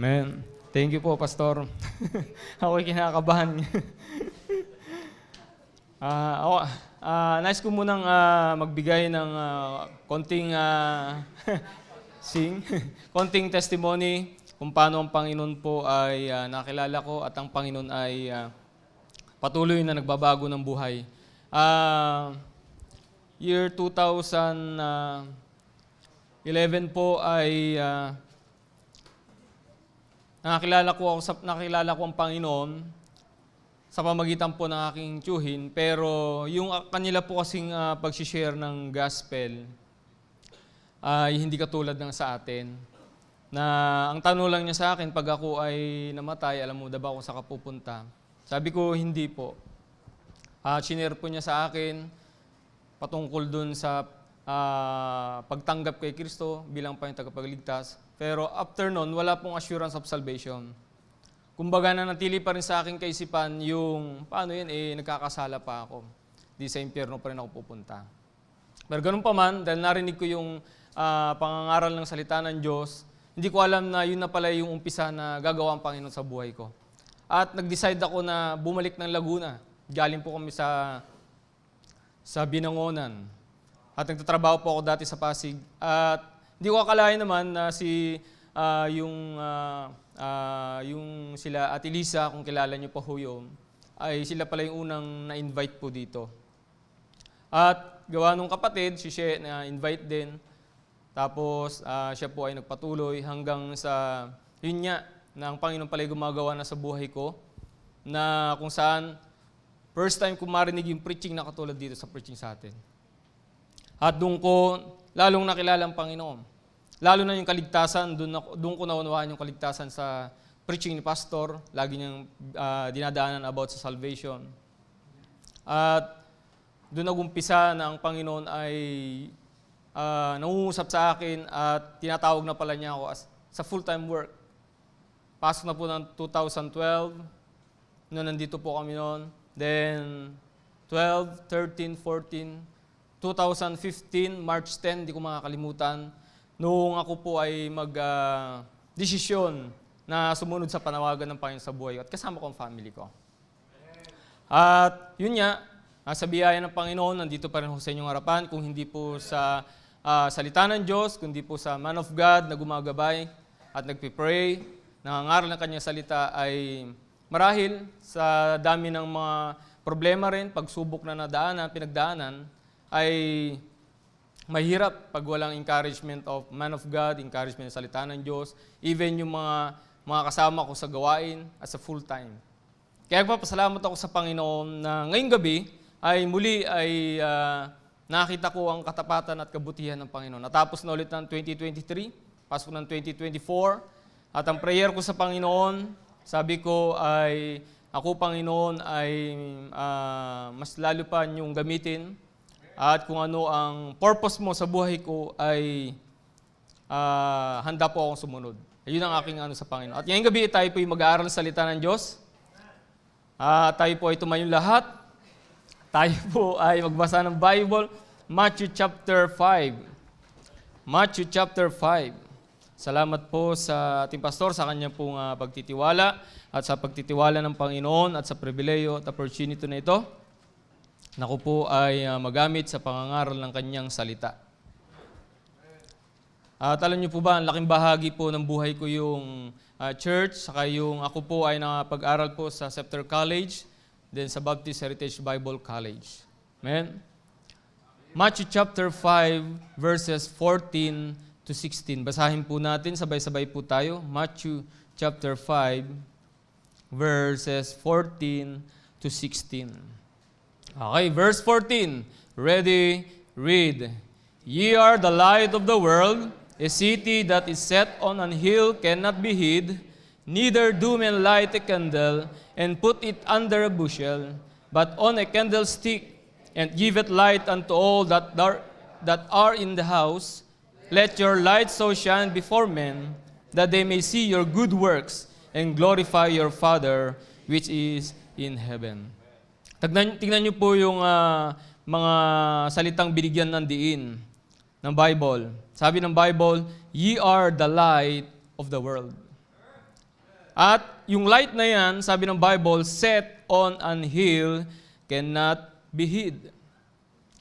Man, thank you po, Pastor. Ako'y kinakabahan. Nais ko munang magbigay ng konting konting testimony kung paano ang Panginoon po ay nakilala ko at ang Panginoon ay patuloy na nagbabago ng buhay. Year 2011 po ay nakilala ko ang Panginoon sa pamagitan po ng aking tiyuhin, pero yung kanila po kasing pag-share ng gospel ay hindi katulad ng sa atin. Na ang tanong lang niya sa akin, pag ako ay namatay, alam mo ba kung saan ka pupunta? Sabi ko, hindi po. Shinare po niya sa akin patungkol dun sa pagtanggap kay Kristo bilang Panginoong tagapagligtas. Pero after nun, wala pong assurance of salvation. Kumbaga nanatili pa rin sa aking kaisipan yung, paano yan, nagkakasala pa ako. Di sa impyerno pa rin ako pupunta. Pero ganun pa man, dahil narinig ko yung pangangaral ng salita ng Diyos, hindi ko alam na yun na pala yung umpisa na gagawa ang Panginoon sa buhay ko. At nag-decide ako na bumalik ng Laguna. Galing po kami sa Binangonan. At nagtatrabaho po ako dati sa Pasig. At hindi ko akalain naman na yung sila Ate Lisa, kung kilala niyo pa ho yun, ay sila pala yung unang na-invite po dito. At gawa nung kapatid, si She na-invite din. Tapos siya po ay nagpatuloy hanggang sa, yun nga, na ang Panginoon pala yung gumagawa na sa buhay ko, na kung saan, first time ko marinig yung preaching na katulad dito sa preaching sa atin. At doon ko lalong nakilala ang Panginoon. Lalo na yung kaligtasan, doon ko naunawaan yung kaligtasan sa preaching ni Pastor. Lagi niyang dinadaanan about sa salvation. At doon nagumpisa na ang Panginoon ay nangungusap sa akin at tinatawag na pala niya ako sa full-time work. Pasok na po ng 2012, nandito po kami noon. Then 12, 13, 14, 2015, March 10, di ko makakalimutan, noong ako po ay mag-desisyon na sumunod sa panawagan ng Panginoon sa buhay at kasama ko ang family ko. At yun nga, sa biyaya ng Panginoon, nandito pa rin ako sa inyong harapan, kung hindi po sa salita ng Diyos, kundi po sa man of God na gumagabay at nagpipray, nangangaral ng kanyang salita ay marahil sa dami ng mga problema rin, pagsubok na pinagdaanan, ay mahirap pag walang encouragement of man of God, encouragement ng salita ng Diyos, even yung mga kasama ko sa gawain as a full-time. Kaya papasalamat ako sa Panginoon na ngayong gabi ay muli ay nakita ko ang katapatan at kabutihan ng Panginoon. Natapos na ulit ng 2023, pasok ng 2024, at ang prayer ko sa Panginoon, sabi ko ay, ako Panginoon ay mas lalo pa niyong gamitin at kung ano ang purpose mo sa buhay ko ay handa po akong sumunod. Ayun ang aking sa Panginoon. At ngayong gabi tayo po ay mag-aaral ng salita ng Diyos. Tayo po ay tumayong lahat. Tayo po ay magbasa ng Bible, Matthew chapter 5. Matthew chapter 5. Salamat po sa ating pastor sa kanya pong pagtitiwala at sa pagtitiwala ng Panginoon at sa pribileyo at opportunity na ito na ako po ay magamit sa pangangaral ng kanyang salita. At alam niyo po ba, ang laking bahagi po ng buhay ko yung church, saka yung ako po ay nakapag-aral po sa Scepter College, then sa Baptist Heritage Bible College. Amen? Matthew chapter 5, verses 14 to 16. Basahin po natin, sabay-sabay po tayo. Matthew chapter 5, verses 14 to 16. Okay, verse 14. Ready, read. Ye are the light of the world. A city that is set on an hill cannot be hid. Neither do men light a candle and put it under a bushel, but on a candlestick, and give it light unto all that are in the house. Let your light so shine before men, that they may see your good works and glorify your Father which is in heaven. Tingnan niyo po yung mga salitang binigyan ng diin ng Bible. Sabi ng Bible, ye are the light of the world. At yung light na yan, sabi ng Bible, set on an hill cannot be hid.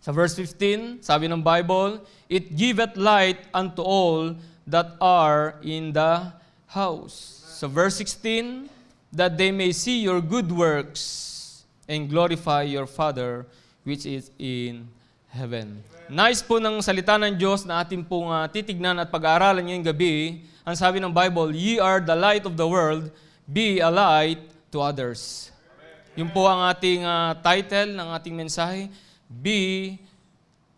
Sa verse 15, sabi ng Bible, it giveth light unto all that are in the house. Sa verse 16, that they may see your good works and glorify your Father which is in heaven. Nice po ng salita ng Diyos na ating pong titignan at pag-aaralan ngayong gabi. Ang sabi ng Bible, ye are the light of the world, be a light to others. Yun po ang ating title ng ating mensahe, be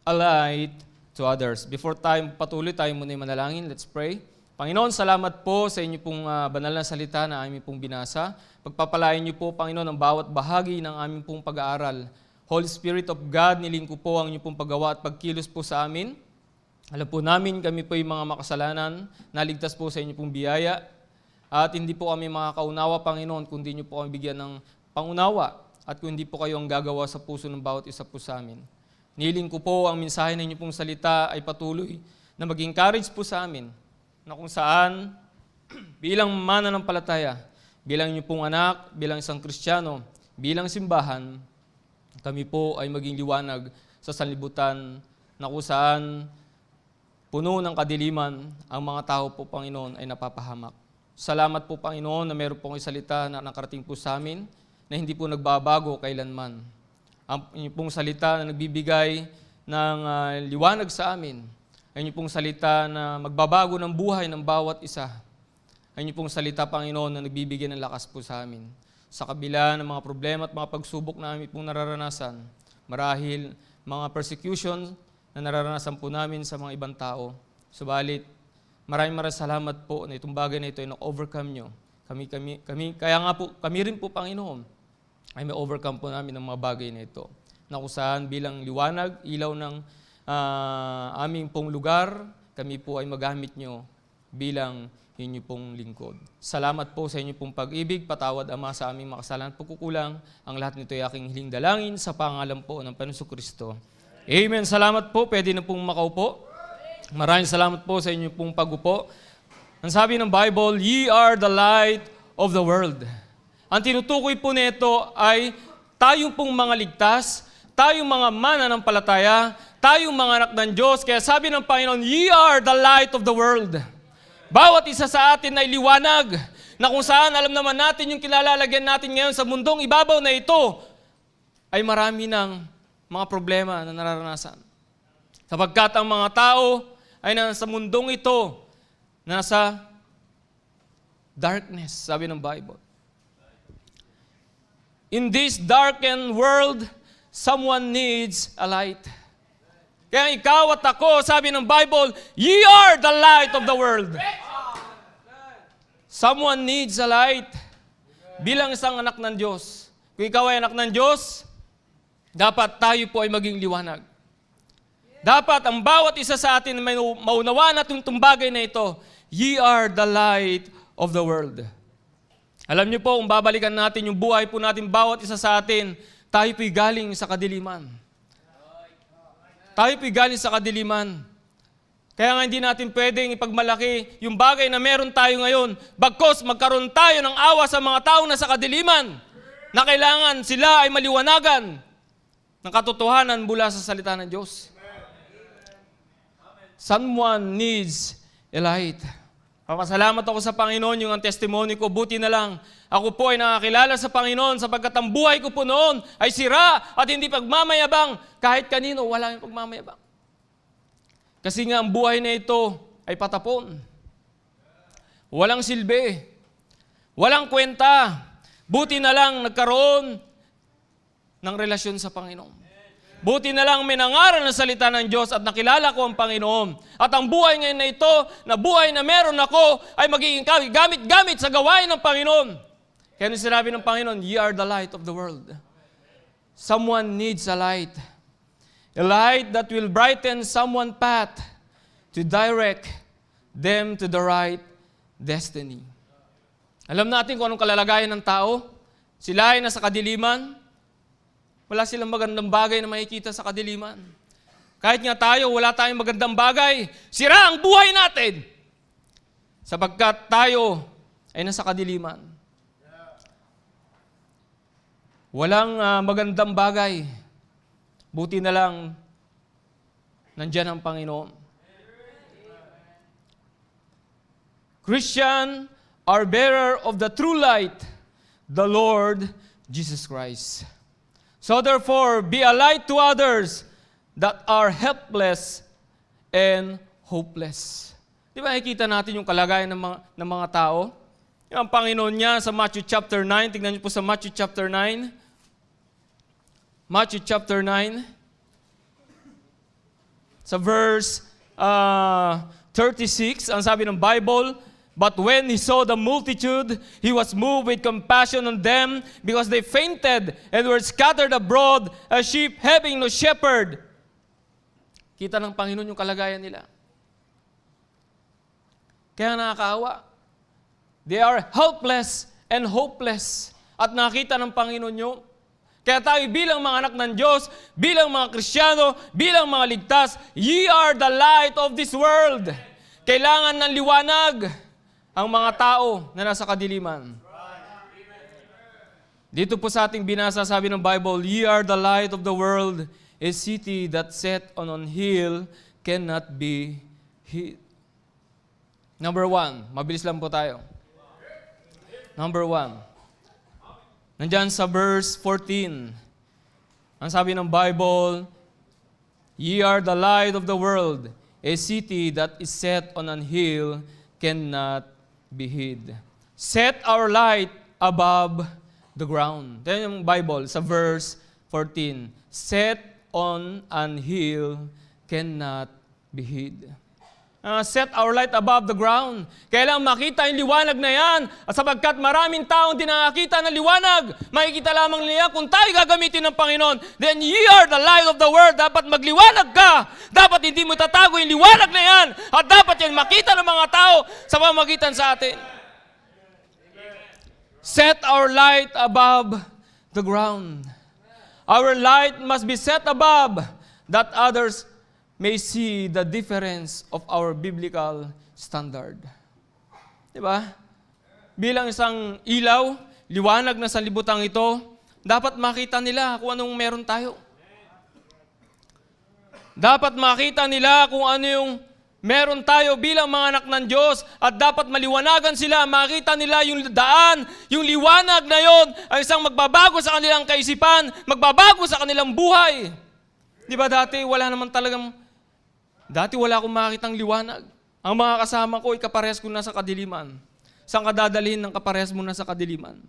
a light to others. Before tayo patuloy, tayo muna manalangin. Let's pray. Panginoon, salamat po sa inyo pong banal na salita na aming pong binasa. Pagpapalain niyo po, Panginoon, ang bawat bahagi ng aming pong pag-aaral. Holy Spirit of God, niling ko po ang inyong pong paggawa at pagkilos po sa amin. Alam po namin, kami po yung mga makasalanan, naligtas po sa inyong pong biyaya. At hindi po kami makakaunawa, Panginoon, kundi niyo po kami bigyan ng pangunawa at kung hindi po kayo ang gagawa sa puso ng bawat isa po sa amin. Niling ko po ang mensahe ng inyong pong salita ay patuloy na mag-encourage po sa amin na kung saan bilang mananampalataya, bilang inyong pong anak, bilang isang Kristiyano, bilang simbahan, kami po ay maging liwanag sa sanlibutan na kung saan puno ng kadiliman ang mga tao po, Panginoon, ay napapahamak. Salamat po, Panginoon, na meron pong salita na nakarating po sa amin na hindi po nagbabago kailanman. Ang inyong pong salita na nagbibigay ng liwanag sa amin. Ang inyong pong salita na magbabago ng buhay ng bawat isa. Ang inyong pong salita, Panginoon, na nagbibigay ng lakas po sa amin. Sa kabila ng mga problema at mga pagsubok na aming pong nararanasan, marahil mga persecution na nararanasan po namin sa mga ibang tao. Subalit, maraming salamat po na itong bagay na ito ay na-overcome nyo. Kaya nga po, kami rin po, Panginoon, ay may overcome po namin ng mga bagay na ito. Na kung saan bilang liwanag, ilaw ng aming pong lugar, kami po ay magamit nyo bilang inyo pong lingkod. Salamat po sa inyo pong pag-ibig, patawad Ama sa aming makasalanan at pagkukulang. Ang lahat nito ay aking hiling dalangin sa pangalan po ng Panginoong Kristo. Amen. Salamat po. Pwede na pong makaupo. Maraming salamat po sa inyo pong pag-upo. Ang sabi ng Bible, ye are the light of the world. Ang tinutukoy po nito ay tayong pong mga ligtas, tayong mga mananampalataya, tayong mga anak ng Diyos. Kaya sabi ng Panginoon, ye are the light of the world. Bawat isa sa atin ay liwanag na kung saan alam naman natin yung kilalalagyan natin ngayon sa mundong ibabaw na ito ay marami ng mga problema na nararanasan. Sapagkat ang mga tao ay nasa mundong ito, nasa darkness, sabi ng Bible. In this darkened world, someone needs a light. Kaya ikaw at ako, sabi ng Bible, ye are the light of the world. Someone needs a light. Bilang isang anak ng Diyos. Kung ikaw ay anak ng Diyos, dapat tayo po ay maging liwanag. Dapat ang bawat isa sa atin may maunawaan natin itong bagay na ito. Ye are the light of the world. Alam niyo po, kung babalikan natin yung buhay po natin, bawat isa sa atin, tayo po'y galing sa kadiliman. Tayo po'y galing sa kadiliman. Kaya nga hindi natin pwedeng ipagmalaki yung bagay na meron tayo ngayon. Bagkos magkaroon tayo ng awa sa mga tao na sa kadiliman na kailangan sila ay maliwanagan ng katotohanan mula sa salita ng Diyos. Someone needs a light. Papasalamat ako sa Panginoon yung ang testimony ko. Buti na lang. Ako po ay nakakilala sa Panginoon sapagkat ang buhay ko po noon ay sira at hindi pagmamayabang. Kahit kanino, wala yung pagmamayabang. Kasi nga ang buhay na ito ay patapon. Walang silbi. Walang kwenta. Buti na lang nagkaroon ng relasyon sa Panginoon. Buti na lang may nangaral na salita ng Diyos at nakilala ko ang Panginoon. At ang buhay ngayon na ito, na buhay na meron ako, ay magiging gamit-gamit sa gawain ng Panginoon. Kaya nung sinabi ng Panginoon, ye are the light of the world. Someone needs a light. A light that will brighten someone's path to direct them to the right destiny. Alam natin kung anong kalalagayan ng tao. Sila ay nasa kadiliman. Wala silang magandang bagay na makikita sa kadiliman. Kahit nga tayo, wala tayong magandang bagay. Sira ang buhay natin. Sapagkat tayo ay nasa kadiliman. Walang magandang bagay. Buti na lang, nandyan ang Panginoon. Christian are bearer of the true light, the Lord Jesus Christ. So therefore, be a light to others that are helpless and hopeless. Di ba nakikita natin yung kalagayan ng mga tao? Yung ang Panginoon niya sa Matthew chapter 9, tingnan niyo po sa Matthew chapter 9. Matthew chapter 9, sa verse 36, ang sabi ng Bible, but when he saw the multitude, he was moved with compassion on them because they fainted and were scattered abroad as sheep having no shepherd. Kita ng Panginoon yung kalagayan nila. Kaya nakakaawa. They are helpless and hopeless. At nakita ng Panginoon nyo. Kaya tayo bilang mga anak ng Diyos, bilang mga Kristiyano, bilang mga ligtas, ye are the light of this world. Kailangan ng liwanag ang mga tao na nasa kadiliman. Dito po sa ating binasa, sabi ng Bible, ye are the light of the world. A city that set on an hill cannot be hid. Number 1, mabilis lang po tayo. Number 1. Nandyan sa verse 14. Ang sabi ng Bible, ye are the light of the world. A city that is set on an hill cannot be hid. Set our light above the ground. Then yung Bible sa verse 14. Set on an hill cannot be hid. Set our light above the ground. Kailangan makita yung liwanag na yan. At sapagkat maraming taong di nakakita ng liwanag, makikita lamang nila kung tayo gagamitin ng Panginoon. Then ye are the light of the world. Dapat magliwanag ka. Dapat hindi mo tatago yung liwanag na yan. At dapat yan makita ng mga tao sa pamagitan sa atin. Set our light above the ground. Our light must be set above that others may see the difference of our biblical standard. Diba? Bilang isang ilaw, liwanag na sa libutang ito, dapat makita nila kung anong meron tayo. Dapat makita nila kung ano yung meron tayo bilang mga anak ng Diyos at dapat maliwanagan sila, makita nila yung daan, yung liwanag na yon ay isang magbabago sa kanilang kaisipan, magbabago sa kanilang buhay. Di ba dati wala akong makitang liwanag. Ang mga kasama ko, ikaparehas ko na sa kadiliman. Saan ka dadalhin ng kaparehas mo na sa kadiliman?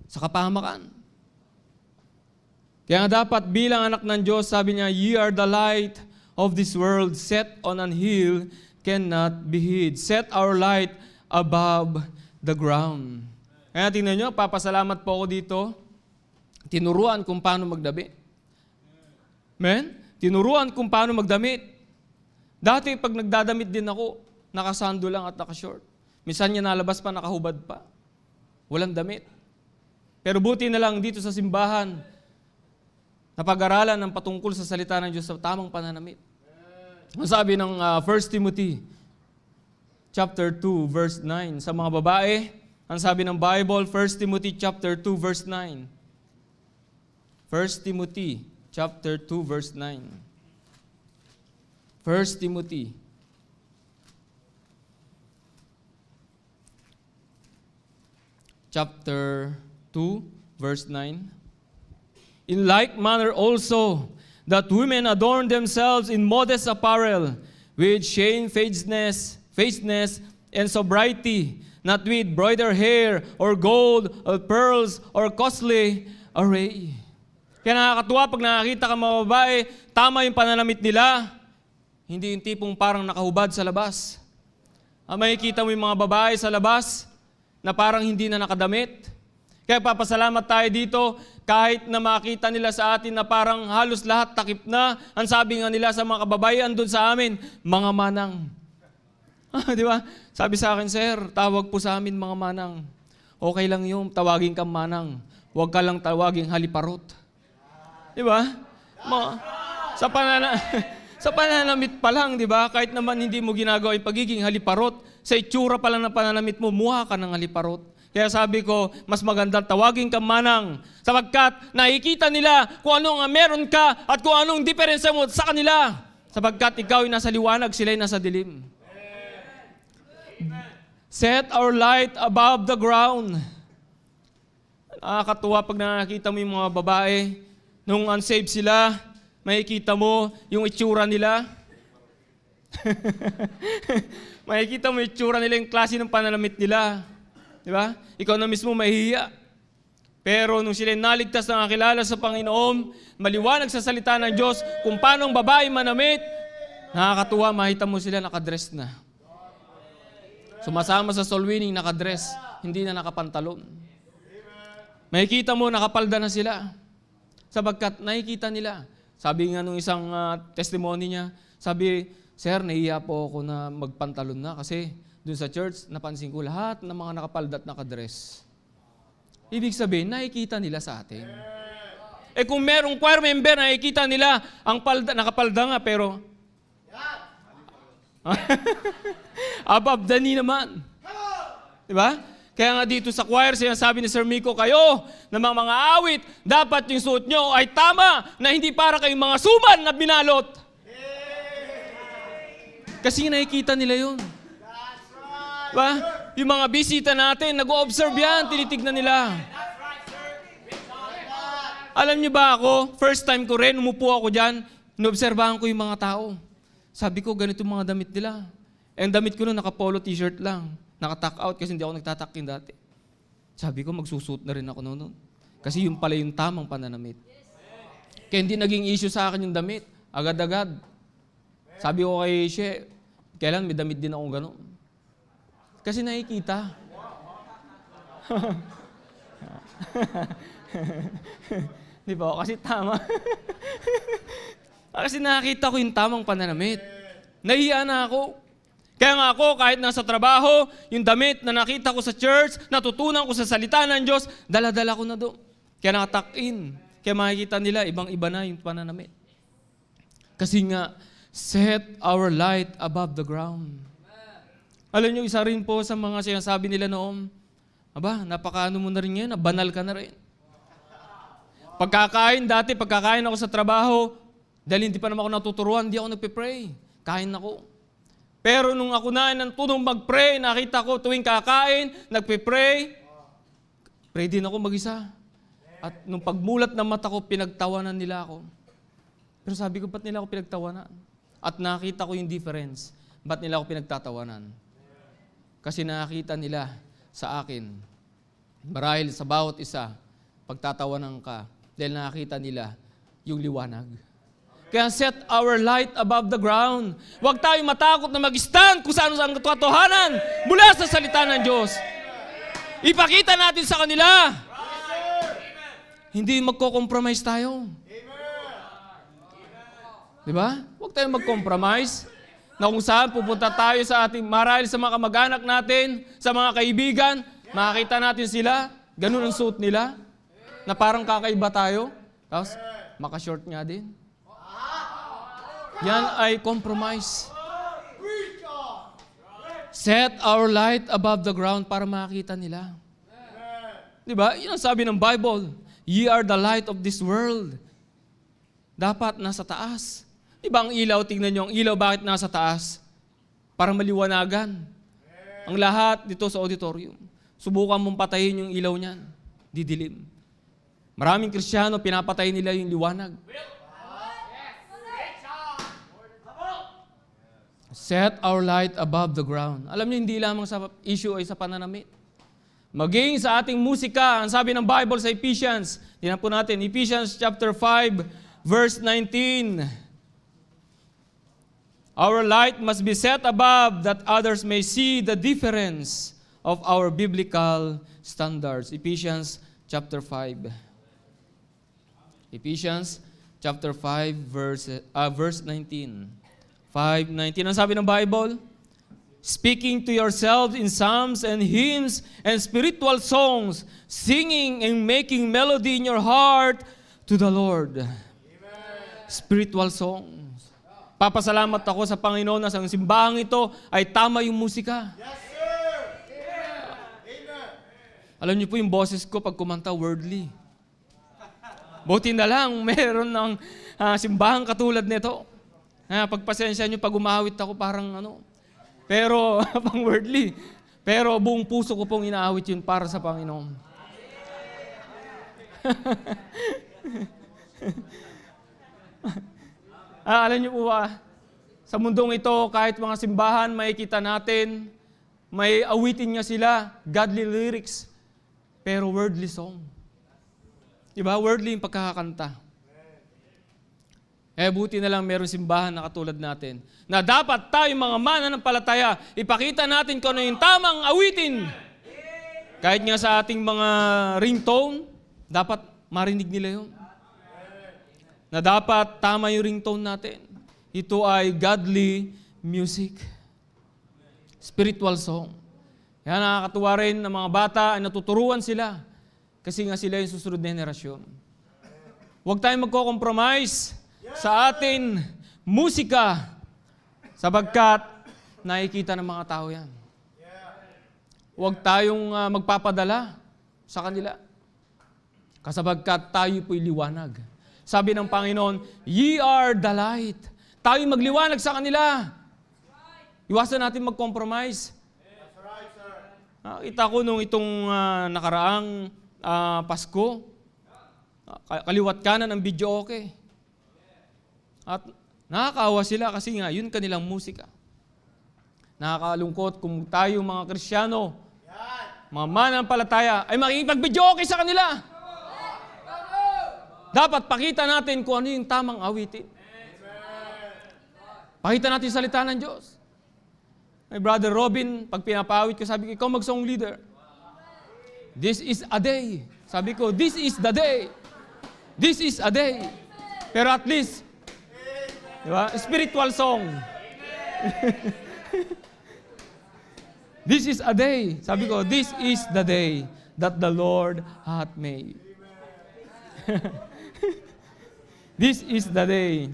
Sa kapahamakan. Kaya dapat bilang anak ng Diyos, sabi niya, ye are the light of this world, set on an hill, cannot be hid. Set our light above the ground. Kaya tingnan nyo, papasalamat po ako dito. Tinuruan kung paano magdabi. Amen? Tinuruan kung paano magdamit. Dati pag nagdadamit din ako, nakasando lang at nakashort. Minsan niya nalabas pa, nakahubad pa. Walang damit. Pero buti na lang dito sa simbahan, napag-aralan ng patungkol sa salita ng Diyos sa tamang pananamit. Ang sabi ng 1 Timothy chapter 2 verse 9 sa mga babae, ang sabi ng Bible, 1 Timothy chapter 2 verse 9. 1 Timothy chapter 2 verse 9. 1 Timothy chapter 2 verse 9. In like manner also, that women adorn themselves in modest apparel, with shamefacedness, and sobriety, not with broidered hair, or gold, or pearls, or costly array. Kaya nakakatuwa pag nakakita ka mga babae, tama yung pananamit nila, hindi yung tipong parang nakahubad sa labas. Makikita mo yung mga babae sa labas, na parang hindi na nakadamit. Kaya papasalamat tayo dito, kahit na makita nila sa atin na parang halos lahat takip na, ang sabi nga nila sa mga kababayan doon sa amin, mga manang. Di ba? Sabi sa akin, sir, tawag po sa amin mga manang. Okay lang yun, tawagin kang manang. Huwag ka lang tawaging haliparot. Di ba? Sa pananamit pa lang, di ba? Kahit naman hindi mo ginagawa yung pagiging haliparot, sa itsura pa lang ng pananamit mo, mukha ka ng haliparot. Kaya sabi ko, mas magandang tawagin ka manang sapagkat nakikita nila kung ano nga meron ka at kung anong diferensya mo sa kanila. Sapagkat ikaw ay nasa liwanag, sila ay nasa dilim. Set our light above the ground. Nakakatuwa pag nakakita mo yung mga babae, nung unsaved sila, makikita mo yung itsura nila. Makikita mo yung itsura nila, yung klase ng pananamit nila. Di ba? Ikaw na mismo mahihiya. Pero nung sila naligtas na nakilala sa Panginoon, maliwanag sa salita ng Diyos kung paano ang babae manamit, nakakatuwa, makita mo sila nakadress na. Sumasama sa soul winning, nakadress, hindi na nakapantalon. Makikita mo, nakapalda na sila. Sapagkat nakikita nila. Sabi nga nung isang testimony niya, sabi, Sir, nahiya po ako na magpantalon na kasi doon sa church, napansin ko lahat ng mga nakapalda at nakadress. Ibig sabihin, nakikita nila sa atin. Kung merong choir member, nakikita nila ang nakapalda nga, pero above the knee naman. Diba? Kaya nga dito sa choir, sinasabi ni Sir Miko, kayo na mga awit, dapat yung suot nyo ay tama na hindi para kayong mga suman na binalot. Kasi nakikita nila yun. Diba? Yung mga bisita natin, nag-o-observe yan, tinitignan nila. Alam niyo ba ako, first time ko rin, umupo ako dyan, inobserbahan ko yung mga tao. Sabi ko, ganito mga damit nila. Ang damit ko nun, naka-polo t-shirt lang. Naka-tuck out kasi hindi ako nagtatakin dati. Sabi ko, magsusuot na rin ako noon. Kasi yun pala yung tamang pananamit. Kaya hindi naging issue sa akin yung damit. Agad-agad. Sabi ko kay She, kailan may damit din akong gano'n. Kasi nakikita. Di ba? Kasi tama. Kasi nakita ko yung tamang pananamit. Nahiya na ako. Kaya nga ako, kahit nasa trabaho, yung damit na nakita ko sa church, natutunan ko sa salita ng Diyos, dala-dala ko na doon. Kaya nakatuck-in. Kaya makikita nila, ibang-iba na yung pananamit. Kasi nga, set our light above the ground. Alam niyo, isa rin po sa mga sinasabi nila noon, aba, napakaano mo na rin ngayon, banal ka na rin. Pagkakain ako sa trabaho, dahil hindi pa naman ako natuturuan, hindi ako nagpe-pray. Kain ako. Pero nung ako na tunong mag-pray, nakita ko tuwing kakain, nagpe-pray, pray din ako mag-isa. At nung pagmulat ng mata ko, pinagtawanan nila ako. Pero sabi ko, ba't nila ako pinagtawanan? At nakita ko yung difference. Ba't nila ako pinagtatawanan? Kasi nakita nila sa akin, marahil sa bawat isa, pagtatawanan ka, dahil nakita nila yung liwanag. Kaya set our light above the ground. Huwag tayong matakot na mag-stand kung saan ang katotohanan mula sa salita ng Diyos. Ipakita natin sa kanila. Hindi magko-compromise tayo. Diba? Huwag tayong mag-compromise. Na kung saan pupunta tayo sa ating marahil sa mga kamag-anak natin, sa mga kaibigan, makakita natin sila, ganun ang suot nila, na parang kakaiba tayo, tapos makashort nga din. Yan ay compromise. Set our light above the ground para makakita nila. Diba? Yan ang sabi ng Bible. Ye are the light of this world. Dapat nasa taas. Diba ang ilaw, tingnan nyo, ang ilaw bakit nasa taas? Para maliwanagan. Ang lahat dito sa auditorium. Subukan mong patayin yung ilaw niyan. Didilim. Maraming Kristiyano, pinapatay nila yung liwanag. Set our light above the ground. Alam niyo, hindi lamang sa issue ay sa pananamit. Maging sa ating musika, ang sabi ng Bible sa Ephesians, tingnan po natin, Ephesians chapter 5, verse 19. Our light must be set above that others may see the difference of our biblical standards. Ephesians chapter 5. Ephesians chapter 5 verse 19. 5:19. Ang sabi ng Bible, speaking to yourselves in psalms and hymns and spiritual songs, singing and making melody in your heart to the Lord. Amen. Spiritual songs. Papasalamat ako sa Panginoon na sa simbahang ito ay tama yung musika. Yes, sir. Amen. Alam niyo po yung boses ko pag kumanta worldly. Buti na lang meron ng simbahang katulad nito. Pagpasensya niyo pag umawit ako parang ano. Pero pang worldly. Pero buong puso ko pong inaawit yun para sa Panginoon. Alam niyo po ba, sa mundong ito, kahit mga simbahan, makikita natin, may awitin nga sila, godly lyrics, pero wordly song. Diba? Wordly yung pagkakakanta. Buti na lang meron simbahan na katulad natin, na dapat tayo mga mananampalataya, ipakita natin kung ano yung tamang awitin. Kahit nga sa ating mga ringtone, dapat marinig nila yun. Na dapat tama yung ringtone natin. Ito ay godly music. Spiritual song. Yan, nakakatuwa rin ng mga bata ay natuturuan sila. Kasi nga sila yung susunod na henerasyon. Huwag tayong magko-compromise sa atin musika sabagkat nakikita ng mga tao yan. Huwag tayong magpapadala sa kanila. Kasabagkat tayo po'y liwanag. Sabi ng Panginoon, ye are the light. Tayo magliwanag sa kanila. Iwasan natin mag-compromise. That's right, sir. Nakita ko nung itong nakaraang Pasko, kaliwat kanan ng video okay. At nakakaawa sila kasi nga, yun kanilang musika. Nakakalungkot kung tayo mga Kristiyano, mga mananampalataya, ay makikipag-video okay sa kanila. Dapat pakita natin kung ano yung tamang awitin. Pakita natin yung salita ng Diyos. My brother Robin, pag pinapawit ko, sabi ko, ikaw mag-song leader. This is a day. Sabi ko, this is the day. This is a day. Pero at least, diba? Spiritual song. This is a day. Sabi ko, this is the day that the Lord hath made. This is the day.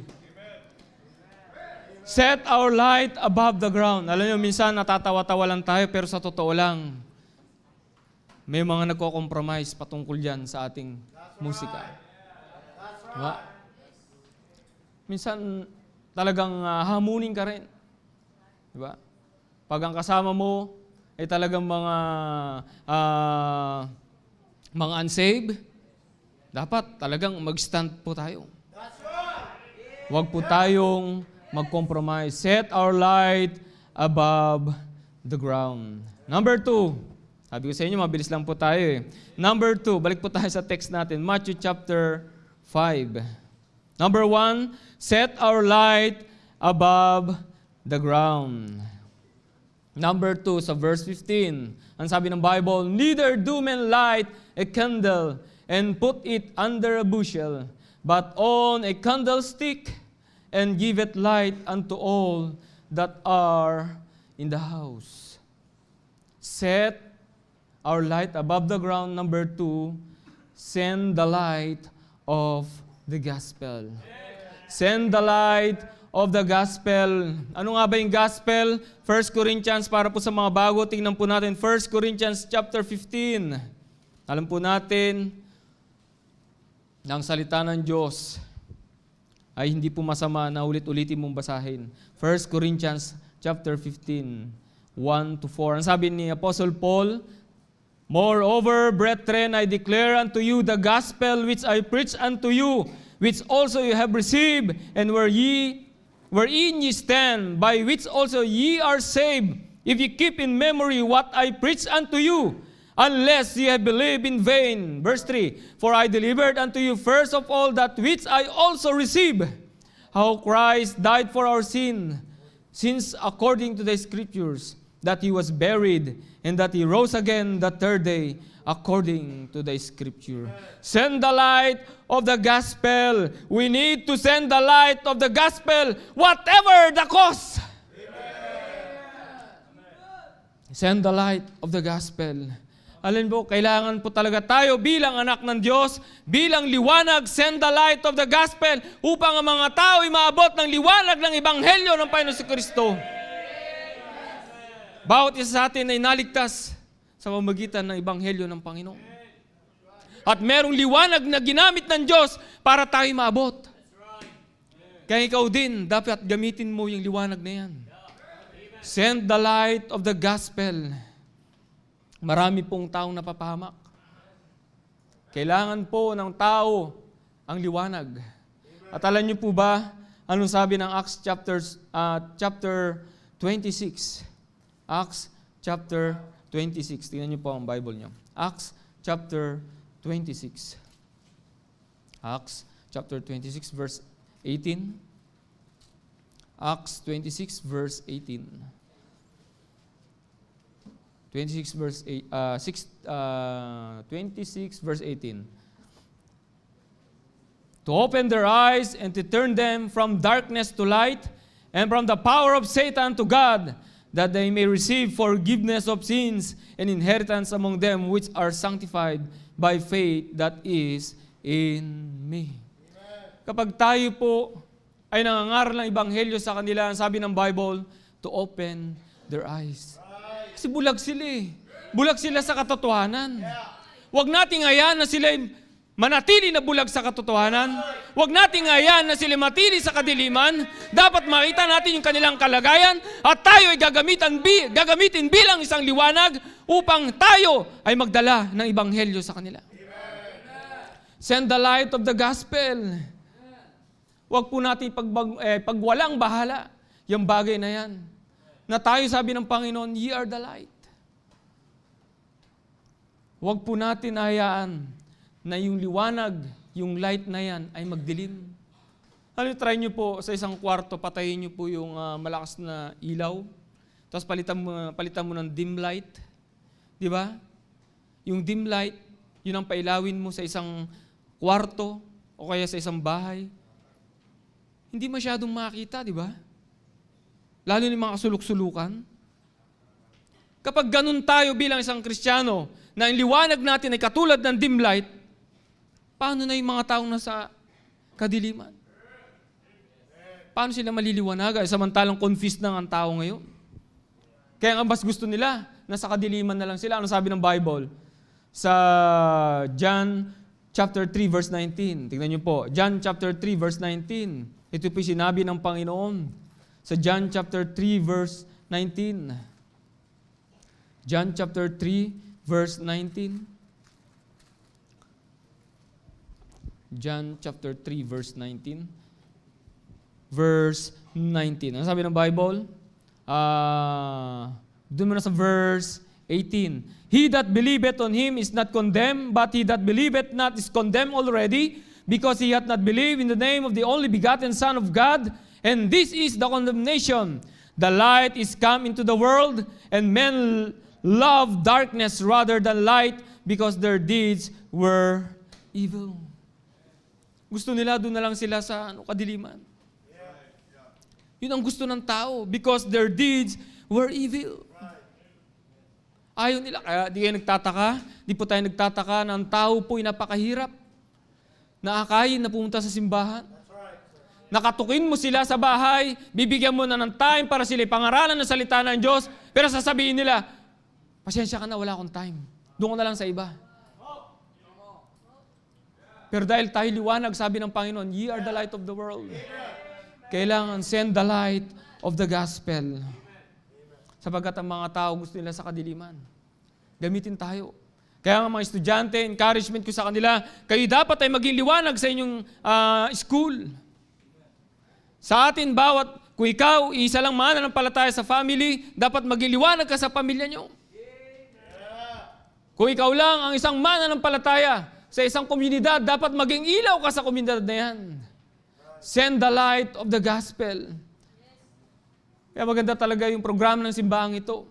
Set our light above the ground. Alam niyo, minsan natatawa-tawa lang tayo, pero sa totoo lang, may mga nagko-compromise patungkol dyan sa ating musika. Diba? Minsan, talagang hamunin ka rin. Diba? Pag ang kasama mo ay talagang mga unsaved, dapat talagang mag-stand po tayo. Huwag po tayong mag-compromise. Set our light above the ground. Number 2. Sabi ko sa inyo, mabilis lang po tayo eh. Number 2, balik po tayo sa text natin. Matthew chapter 5. Number 1, set our light above the ground. Number 2, sa verse 15. Ang sabi ng Bible, neither do men light a candle and put it under a bushel, but on a candlestick, and give it light unto all that are in the house. Set our light above the ground. Number 2, send the light of the gospel. Send the light of the gospel. Ano nga ba yung gospel? 1 Corinthians, para po sa mga bago, tingnan po natin. 1 Corinthians chapter 15. Alam po natin, ng salita ng Diyos ay hindi po masama na ulit-ulitin mong basahin. 1 Corinthians chapter 15, 1-4. Ang sabi ni Apostle Paul, moreover, brethren, I declare unto you the gospel which I preach unto you, which also you have received, and wherein ye stand, by which also ye are saved, if ye keep in memory what I preach unto you, unless ye have believed in vain. Verse 3, for I delivered unto you first of all that which I also received, how Christ died for our sin, since according to the Scriptures, that he was buried, and that he rose again the third day, according to the Scripture. Send the light of the gospel. We need to send the light of the gospel, whatever the cost. Send the light of the gospel. Alin po, kailangan po talaga tayo bilang anak ng Diyos, bilang liwanag, send the light of the gospel upang ang mga tao ay maabot ng liwanag ng Ebanghelyo ng Panginoon si Kristo. Bawat isa sa atin ay naligtas sa pamamagitan ng Ebanghelyo ng Panginoon. At merong liwanag na ginamit ng Diyos para tayo maabot. Kaya ikaw din, dapat gamitin mo yung liwanag na yan. Send the light of the gospel. Marami pong taong napapahamak. Kailangan po ng tao ang liwanag. At alam niyo po ba, anong sabi ng Acts chapter 26? Acts chapter 26. Tingnan niyo po ang Bible niyo. Acts chapter 26. Acts chapter 26 verse 18. Acts 26 verse 18. 26 verse 18. To open their eyes and to turn them from darkness to light and from the power of Satan to God, that they may receive forgiveness of sins and inheritance among them which are sanctified by faith that is in me. Kapag tayo po ay nangangaral ng Ebanghelyo sa kanila, sabi ng Bible, to open their eyes. Kasi bulag sila eh. Bulag sila sa katotohanan. Huwag nating hayaan na sila manatili na bulag sa katotohanan. Huwag nating hayaan na sila matili sa kadiliman. Dapat makita natin yung kanilang kalagayan at tayo ay gagamitin bilang isang liwanag upang tayo ay magdala ng Ebanghelyo sa kanila. Send the light of the gospel. Huwag po natin pagwalang bahala yung bagay na yan. Na tayo, sabi ng Panginoon, ye are the light. Huwag po natin hayaan na yung liwanag, yung light na yan ay magdilim. Try nyo po sa isang kwarto, patayin nyo po yung malakas na ilaw. Tapos palitan mo ng dim light. Di ba? Yung dim light, yun ang pailawin mo sa isang kwarto o kaya sa isang bahay. Hindi masyadong makita, di ba? Lalo ni mga kasuluk-sulukan. Kapag ganun tayo bilang isang Kristiyano, na ang liwanag natin ay katulad ng dim light, paano na yung mga taong nasa kadiliman? Paano sila maliliwanagan? Samantalang confused na ang tao ngayon. Kaya ang mas gusto nila, nasa kadiliman na lang sila. Ano sabi ng Bible? Sa John chapter 3 verse 19. Tingnan niyo po. John chapter 3 verse 19. Ito po sinabi ng Panginoon. Sa John chapter 3 verse 19. John chapter 3 verse 19. John chapter 3 verse 19. Verse 19. Ano sabi ng Bible? Doon mo na sa verse 18. He that believeth on him is not condemned, but he that believeth not is condemned already, because he hath not believed in the name of the only begotten Son of God. And this is the condemnation. The light is come into the world, and men love darkness rather than light, because their deeds were evil. Gusto nila, doon na lang sila sa kadiliman. Yun ang gusto ng tao, because their deeds were evil. Ayaw nila. Kaya di kayo nagtataka, di po tayo nagtataka na ang tao po'y napakahirap. Naakayin na pumunta sa simbahan. Nakatukin mo sila sa bahay, bibigyan mo na ng time para sila pangaralan ng salita ng Diyos, pero sasabihin nila, pasensya ka na, wala akong time. Doon ko na lang sa iba. Pero dahil tayo liwanag, sabi ng Panginoon, ye are the light of the world. Kailangan send the light of the gospel. Sapagkat ang mga tao gusto nila sa kadiliman. Gamitin tayo. Kaya nga mga estudyante, encouragement ko sa kanila, kayo dapat ay maging liwanag sa inyong school. Sa atin, kung ikaw, isa lang mananampalataya sa family, dapat maging liwanag ka sa pamilya nyo. Kung ikaw lang ang isang mananampalataya sa isang komunidad, dapat maging ilaw ka sa komunidad na yan. Send the light of the gospel. Kaya maganda talaga yung programa ng simbahang ito,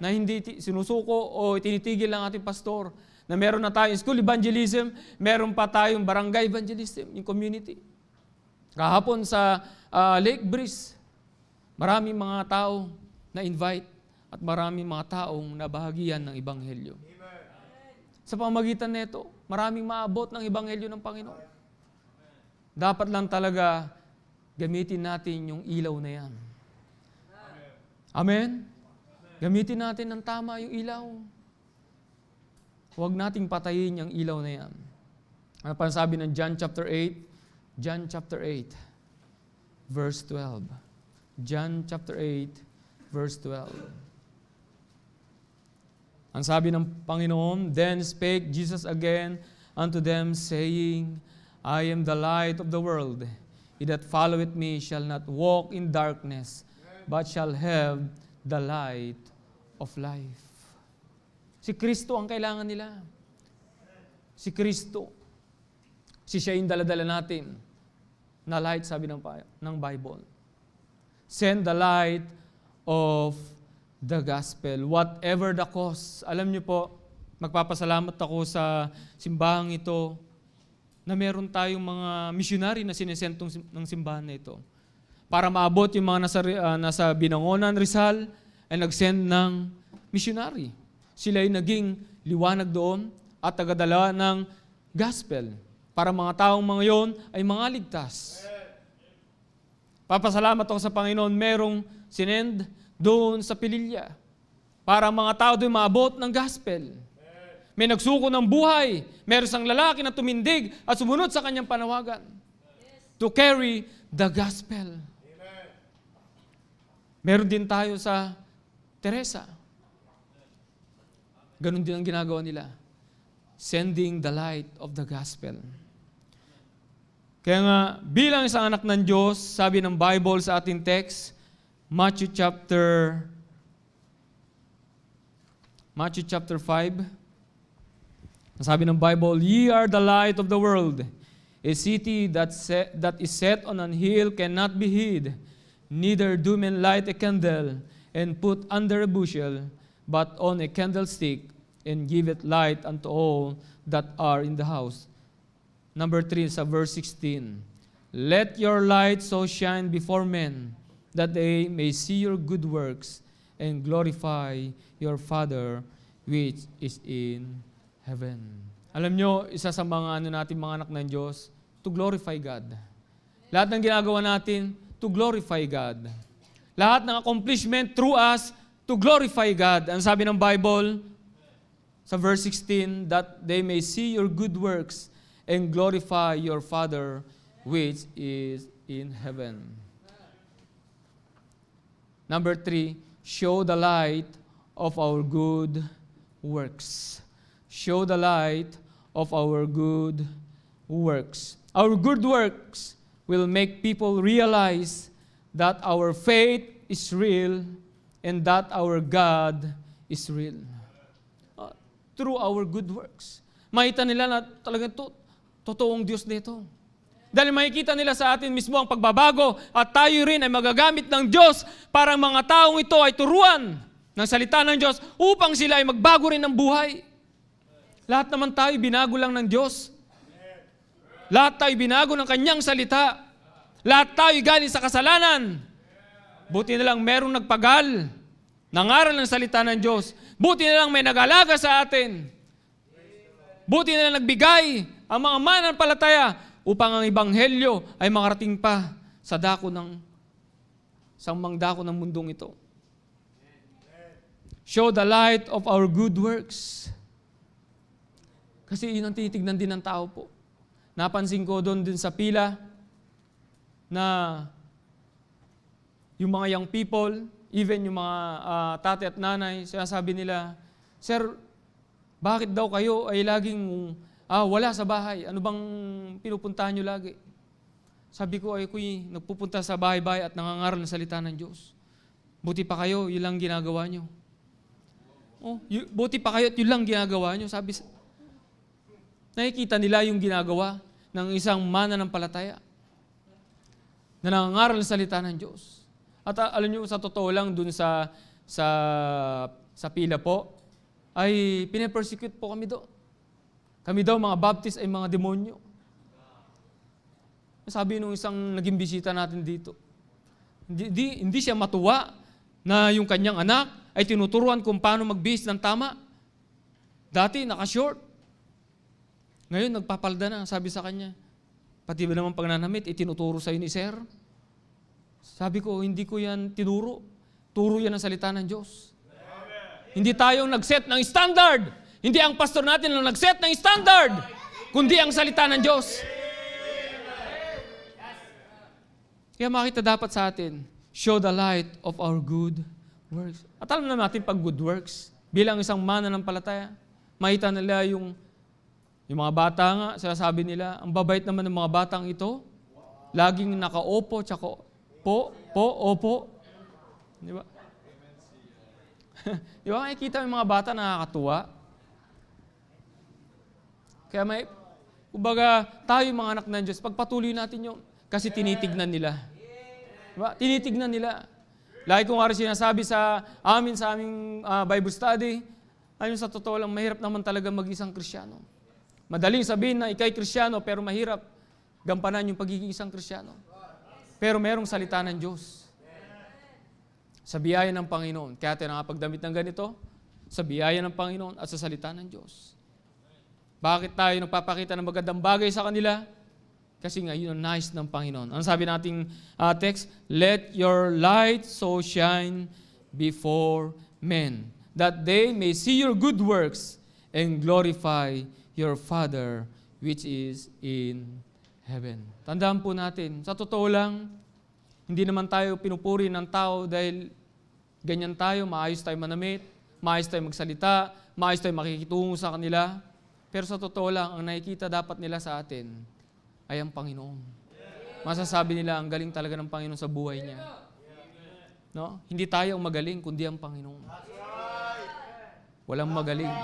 na hindi sinusuko o tinitigil ng ating pastor, na meron na tayong school evangelism, meron pa tayong barangay evangelism, yung community. Kahapon sa Lake Breeze, maraming mga tao na invite at maraming mga taong nabahagian ng Ebanghelyo. Amen. Sa pamagitan nito, maraming maabot ng Ebanghelyo ng Panginoon. Dapat lang talaga gamitin natin yung ilaw na yan. Amen? Gamitin natin ng tama yung ilaw. Huwag nating patayin yung ilaw na yan. Ano pa sabi ng John chapter 8? John chapter 8, verse 12. John chapter 8, verse 12. Ang sabi ng Panginoon, Then spake Jesus again unto them, saying, I am the light of the world. He that followeth me shall not walk in darkness, but shall have the light of life. Si Kristo ang kailangan nila. Si Kristo. Siya yung daladala natin na light, sabi ng Bible. Send the light of the gospel, whatever the cost. Alam niyo po, magpapasalamat ako sa simbahang ito na meron tayong mga missionary na sinesentong ng simbahan na ito. Para maabot yung mga nasa Binangonan, Rizal, ay nag-send ng missionary. Sila ay naging liwanag doon at tagadala ng gospel. Para mga taong mga yon ay mga ligtas. Papasalamat ako sa Panginoon, merong sinend doon sa Pililya. Para mga tao doon maabot ng gospel. May nagsuko ng buhay. Meron isang lalaki na tumindig at sumunod sa kanyang panawagan. To carry the gospel. Meron din tayo sa Teresa. Ganon din ang ginagawa nila. Sending the light of the gospel. Kaya nga, bilang isang anak ng Diyos, sabi ng Bible sa ating text, Matthew chapter 5, sabi ng Bible, Ye are the light of the world. A city that is set on an hill cannot be hid. Neither do men light a candle and put under a bushel, but on a candlestick, and give it light unto all that are in the house. Number 3 sa verse 16. Let your light so shine before men, that they may see your good works and glorify your Father which is in heaven. Alam nyo, isa sa mga mga anak ng Diyos, to glorify God. Lahat ng ginagawa natin, to glorify God. Lahat ng accomplishment through us, to glorify God. Ang sabi ng Bible, sa verse 16, that they may see your good works and glorify your Father which is in heaven. Number 3, show the light of our good works. Show the light of our good works. Our good works will make people realize that our faith is real and that our God is real. Through our good works. Makita nila na talagang totoong Diyos nito. Dahil makikita nila sa atin mismo ang pagbabago at tayo rin ay magagamit ng Diyos para ang mga taong ito ay turuan ng salita ng Diyos upang sila ay magbago rin ng buhay. Lahat naman tayo binago lang ng Diyos. Lahat tayo binago ng Kanyang salita. Lahat tayo galing sa kasalanan. Buti na lang merong nagpagal, nangaral ng salita ng Diyos. Buti na lang may nag-alaga sa atin. Buti na lang nagbigay ang mga mananampalataya upang ang Ebanghelyo ay makarating pa sa mangdako ng mundong ito. Show the light of our good works. Kasi yun ang titignan din ng tao po. Napansin ko doon din sa pila na yung mga young people, even yung mga tate at nanay, sinasabi nila, Sir, bakit daw kayo ay laging wala sa bahay? Ano bang pinupuntahan nyo lagi? Sabi ko, ay kuy, nagpupunta sa bahay-bahay at nangangaral ng salita ng Diyos. Buti pa kayo, yun lang ginagawa nyo. Buti pa kayo at yun lang ginagawa nyo. Sabi, nakikita nila yung ginagawa ng isang mananampalataya na nangangaral ng salita ng Diyos. At alam nyo, sa totoo lang, dun sa pila po, ay pinapersecute po kami doon. Kami daw, mga Baptist, ay mga demonyo. Sabi nung isang naging bisita natin dito, hindi siya matuwa na yung kanyang anak ay tinuturuan kung paano magbihis ng tama. Dati, naka-short. Ngayon, nagpapalda na. Sabi sa kanya, pati ba naman pag nanamit, itinuturo sa'yo ni Sir? Sabi ko, hindi ko yan tinuro. Turo yan ang salita ng Diyos. Hindi tayong nag-set ng standard. Hindi ang pastor natin ang nag-set ng standard, kundi ang salita ng Diyos. Kaya makita dapat sa atin, show the light of our good works. At alam na natin pag good works, bilang isang mananampalataya, makita nila yung mga bata nga, sinasabi nila, ang babait naman ng mga batang ito, laging naka-opo, tsaka opo. Di ba? Di ba, makikita yung mga bata nakakatuwa? Kaya kumbaga, tayo yung mga anak ng Diyos, pagpatuloy natin yung, kasi tinitignan nila. Diba? Tinitignan nila. Lagi ko nga rin sinasabi sa aming Bible study, ayun sa totoo lang, mahirap naman talaga mag-isang Kristiyano. Madaling sabihin na ikay Kristiyano, pero mahirap gampanan yung pagiging isang Kristiyano. Pero merong salita ng Diyos. Sa biyaya ng Panginoon. Kaya tayo nakapagdamit ng ganito, sa biyaya ng Panginoon at sa salita ng Diyos. Bakit tayo nagpapakita ng magandang bagay sa kanila? Kasi nga, yun ang nais ng Panginoon. Ano sabi nating text? Let your light so shine before men, that they may see your good works and glorify your Father which is in heaven. Tandaan po natin, sa totoo lang, hindi naman tayo pinupuri ng tao dahil ganyan tayo, maayos tayo manamit, maayos tayo magsalita, maayos tayo makikitungo sa kanila. Pero sa totoo lang, ang nakikita dapat nila sa atin ay ang Panginoon. Masasabi nila, ang galing talaga ng Panginoon sa buhay niya. No? Hindi tayo ang magaling, kundi ang Panginoon. Walang magaling.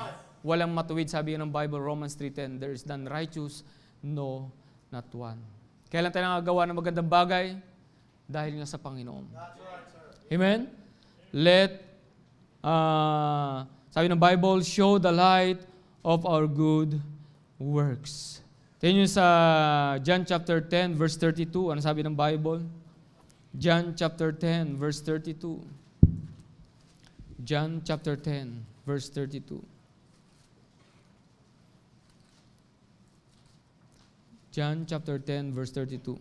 Walang matuwid, sabi ng Bible, Romans 3:10, there is none righteous, no, not one. Kailan tayo nakagawa ng magandang bagay? Dahil nga sa Panginoon. Amen? Sabi ng Bible, show the light of our good works. Tingnan nyo sa John chapter 10, verse 32. Ano sabi ng Bible? John chapter 10, verse 32. John chapter 10, verse 32. John chapter 10, verse 32.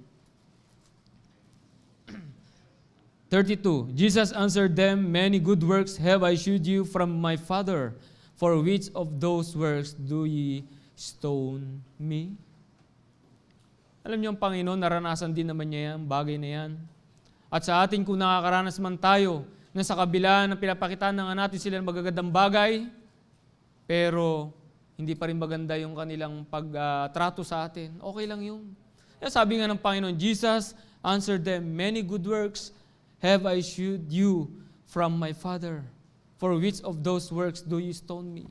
32. Jesus answered them, many good works have I shewed you from my Father. For which of those works do ye stone me? Alam niyo ang Panginoon, naranasan din naman niya yan, bagay na yan. At sa atin, kung nakakaranas man tayo, na sa kabila ng pinapakitaan na nga natin sila ng magagandang bagay, pero hindi pa rin maganda yung kanilang pagtrato sa atin, okay lang yun. Kaya sabi nga ng Panginoon, Jesus answered them, many good works have I shewed you from my Father. For which of those works do you stone me?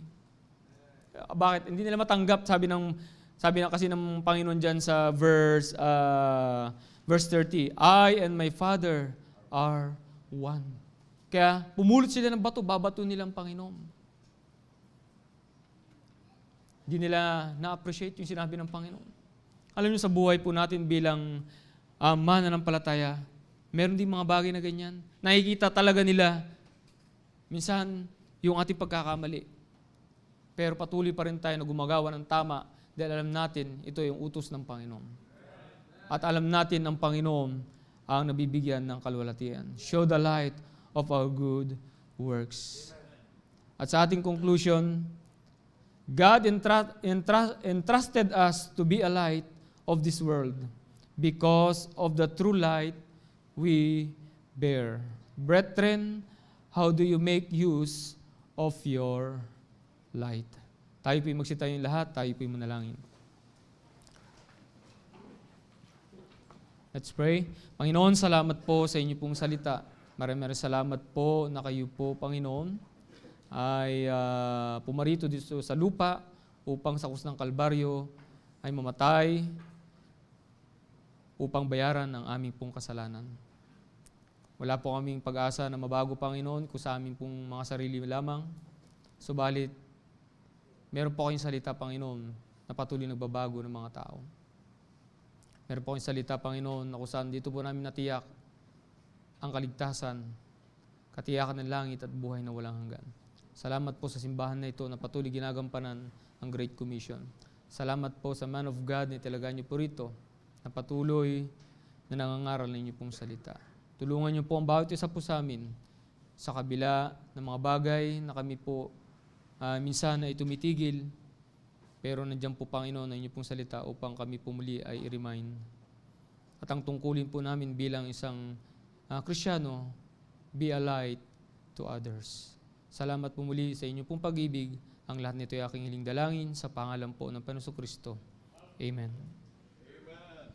Bakit? Hindi nila matanggap, sabi na kasi ng Panginoon dyan sa verse 30, I and my Father are one. Kaya pumulot sila ng bato, babato nila ang Panginoon. Hindi nila na-appreciate yung sinabi ng Panginoon. Alam niyo sa buhay po natin bilang mananampalataya, meron din mga bagay na ganyan. Nakikita talaga nila minsan yung ating pagkakamali. Pero patuloy pa rin tayo na gumagawa ng tama dahil alam natin ito yung utos ng Panginoon. At alam natin ang Panginoon ang nabibigyan ng kaluwalhatian. Show the light of our good works. At sa ating conclusion, God entrusted us to be a light of this world because of the true light we bear. Brethren, how do you make use of your light? Tayo po'y magsitayo yung lahat, tayo po'y manalangin. Let's pray. Panginoon, salamat po sa inyo pong salita. Maraming salamat po na kayo po, Panginoon, ay pumarito dito sa lupa upang sa krus ng Kalbaryo ay mamatay upang bayaran ang aming pong kasalanan. Wala po kaming pag-asa na mabago, Panginoon, kung sa aming pong mga sarili lamang. Subalit, meron po kayong salita, Panginoon, na patuloy nagbabago ng mga tao. Meron po kayong salita, Panginoon, na kung saan dito po namin natiyak ang kaligtasan, katiyakan ng langit at buhay na walang hanggan. Salamat po sa simbahan na ito na patuloy ginagampanan ang Great Commission. Salamat po sa man of God na talaga niyo po rito na patuloy na nangangaral ng inyong pong salita. Tulungan niyo po ang bawat isa po sa amin sa kabila ng mga bagay na kami po minsan ay tumitigil, pero nandiyan po Panginoon ang inyong pong salita upang kami po muli ay i-remind. At ang tungkulin po namin bilang isang Kristiyano, be a light to others. Salamat po muli sa inyong pong pag-ibig. Ang lahat nito ay aking hiling dalangin sa pangalan po ng Panginoon Kristo. Amen.